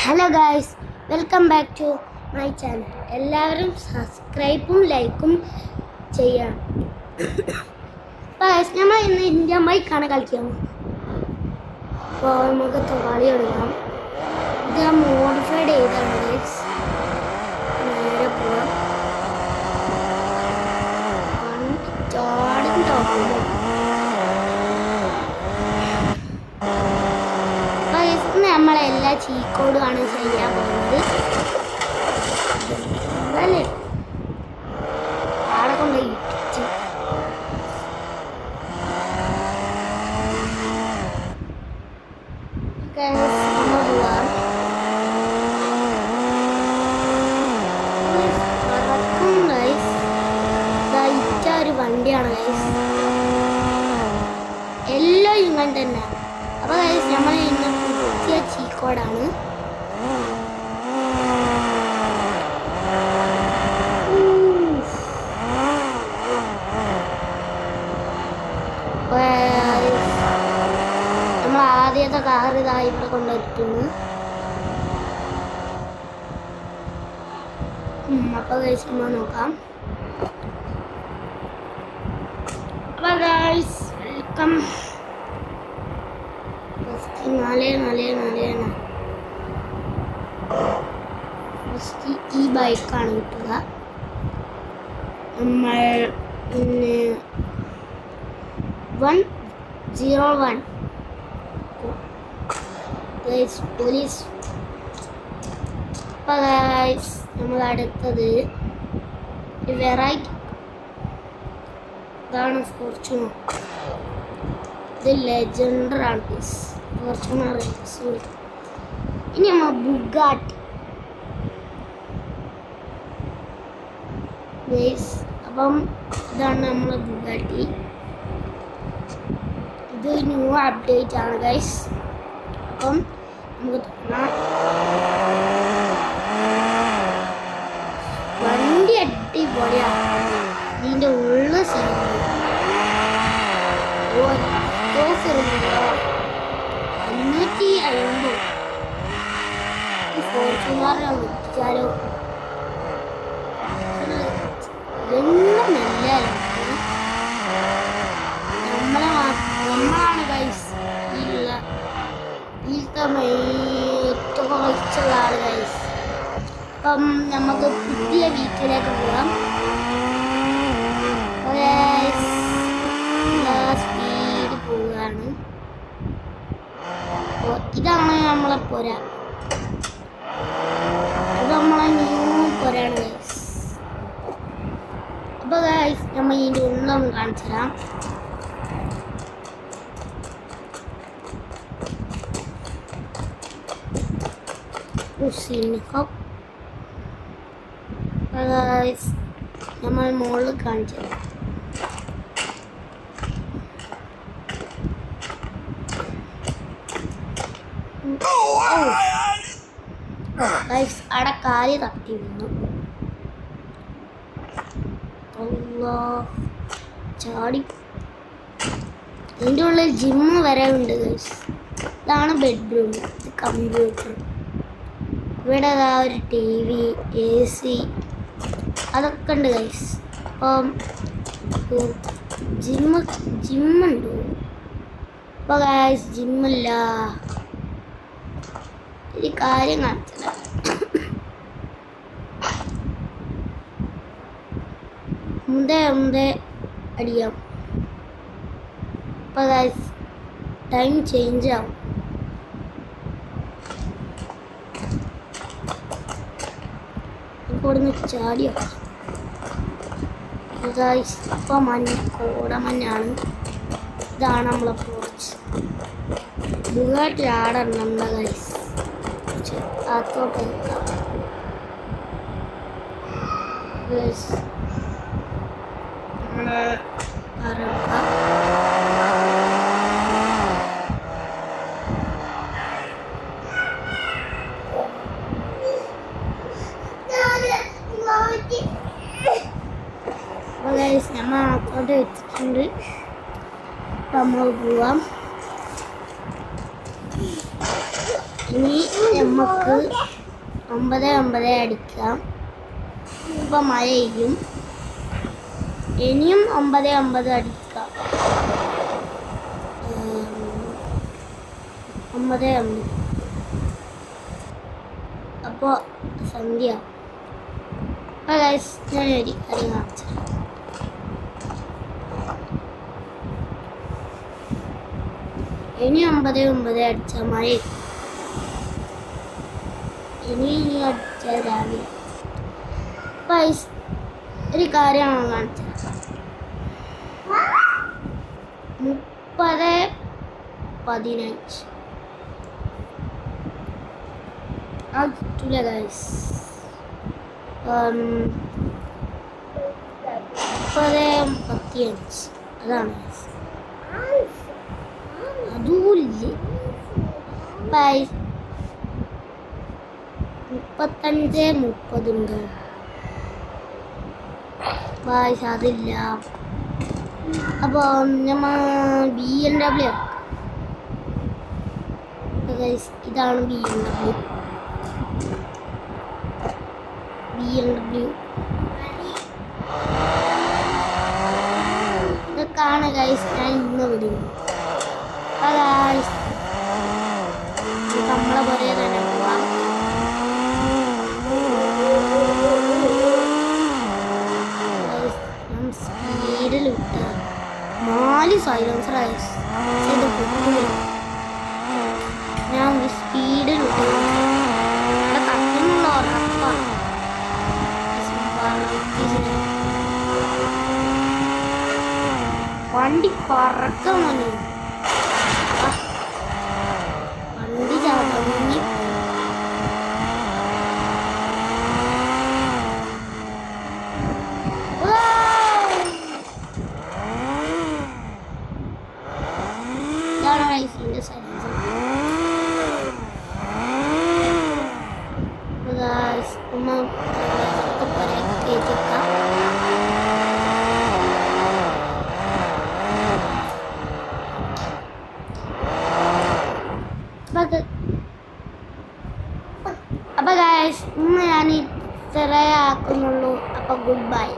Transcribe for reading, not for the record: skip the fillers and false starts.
Hello guys, welcome back to my channel. എല്ലാവരും സബ്സ്ക്രൈബും ലൈക്കും ചെയ്യണം. ഗായ്സ്, നമ്മൾ ഇന്ന് ഇന്ത്യ മൈക്കാണ് കളിക്കാൻ. അപ്പോൾ നമുക്ക് കളി എടുക്കാം. ഇത് മോഡിഫൈഡ് ചെയ്താണ് ഗായ്സ്. നേരെ പോവാം. ചാടും ടോപ്പില്ല. നമ്മളെല്ലാ ചീക്കോടുമാണ് ചെയ്യാൻ പോകുന്നത്. അല്ലേ ആടെ കൊണ്ടുപോയി ഇടിച്ച് ഒരു വണ്ടിയാണ് ഗൈസ്. എല്ലാം ഇങ്ങനെ തന്നെ. അപ്പോൾ ഗൈസ്, നമ്മൾ ഇന്ന് പുതിയ ചീക്കോടാണ്. നമ്മൾ ആദ്യത്തെ കാർ ഇതായി ഇവിടെ കൊണ്ടുവരുന്നു. അപ്പോൾ ഗൈസ്, നമ്മൾ നോക്കാം. അപ്പോൾ ഗൈസ്, വെൽക്കം. ഈ ബൈക്കാണ് കിട്ടുക. നമ്മൾ 101 പോലീസ്. നമ്മൾ അടുത്തത് വെറൈറ്റി ഇതാണ് ഫോർച്യൂണർ. ഇത് ലെജൻഡറാണ് ഫോർച്യൂണർ. സോറി, ഇനി നമ്മൾ ബുഗാട്ടി. അപ്പം ഇതാണ് നമ്മളെ ബുഗാട്ടി. ഇത് ന്യൂ അപ്ഡേറ്റ് ആണ് ഗൈസ്. അപ്പം നമുക്ക് വണ്ടി അടിപൊളിയാണ്. ഇതിൻ്റെ ഉള്ള സ്ഥലം 550 ഫോർച്യൂണറിനെ വിളിച്ചാലോ? എല്ലാം നല്ല നമ്മളാണ് ഗൈസ് ഏറ്റവും കുറച്ചുള്ള ആൾ ഗൈസ്. അപ്പം നമുക്ക് പുതിയ വീട്ടിലേക്ക് പോകാം. സ്പീഡ് പോവുകയാണ്. ഇതാണ് നമ്മളെ പുര. ഇത് നമ്മളെ ന്യൂ പുരയാണ് ഗൈസ്. അപ്പോൾ ഗൈസ്, നമ്മൾ ഇതിൻ്റെ ഉള്ളൊന്ന് കാണിച്ചു തരാം. നമ്മൾ മുകളിൽ കാണിച്ചു തരാം. അവിടെ കാല് തട്ടി വീണു. ചാടി. ഇതിൻ്റെ ഉള്ളിൽ ജിമ്മ് വരെ ഉണ്ട് ഗൈസ്. ഇതാണ് ബെഡ്റൂം. ഇത് കമ്പ്യൂട്ടർ. ഇവിടെ ഒരു TV, AC അതൊക്കെ ഉണ്ട് ഗൈസ്. അപ്പം ജിമ്മുണ്ട്. അപ്പോൾ ഗൈസ്, ജിമ്മില്ല. ഒരു കാര്യം കാണിച്ചത് മുതേ അടിയാം. അപ്പോൾ ഗൈസ്, ടൈം ചേഞ്ച് ആവും. ഇവിടുന്ന് ചാടിയോ ഗൈസ്. ഇപ്പോൾ കോടമഞ്ഞാണ്. ഇതാണ് നമ്മളെ പോർച്ച്. ബുഗാട്ടി ആടണം നമ്മുടെ ഗൈസ്. അത്തോട്ട് നമ്മള് നമ്മൾ അത്തോട്ട് വെച്ചിട്ടുണ്ട്. നമ്മൾ പോവാം. ഇനി നമുക്ക് 9 അടിക്കാം. ഇപ്പം മഴ പെയ്യും. ഇനിയും 9 അടിക്കാം. 9 അപ്പോൾ സന്ധ്യ. അപ്പോൾ ഗൈസ് ഞാനൊരു കാര്യം കാണിച്ചു. ഇനി 9 അടിച്ചാൽ മഴ. ഇനി അടിച്ചാൽ രാവിലെ. ഗൈസ് ഒരു കാര്യമാണ് കാണിച്ചത്. 30-15 അത് കിട്ടൂല ഗൈസ്. 30-35 അതാണ് ഗൈസ്. അതുമില്ലേ 35-30 ഉണ്ടോ ഗൈസ്? അതില്ല. അപ്പോൾ നമ്മൾ BMW ഗൈസ്. ഇതാണ് BMW. ഇതൊക്കെയാണ് ഗൈസ് ഞാൻ ഇന്ന് വിടുന്നത്. ഗൈസ് നമ്മളെ പോലെ തന്നെ പോവാം. സ്പീഡിൽ വിട്ട 4 സൈലൻസർ ഗൈസ്. ഇത് പൊട്ടില്ല. ഞാൻ സ്പീഡിൽ വിട്ടു. ഇവിടെ കത്തുന്നുള്ള ഉറപ്പാണ്. വണ്ടി പറക്കാൻ വന്നു. വണ്ടി ചാടി ഇതാണ് റൈസിന്റെ സൈലൻസർ. ഒന്ന് കയറ്റിക്കാം. അപ്പോൾ ഗൈസ് ഇന്ന് ഞാൻ ഇത്രയേ ആക്കുന്നുള്ളൂ. അപ്പോൾ ഗുഡ് ബൈ.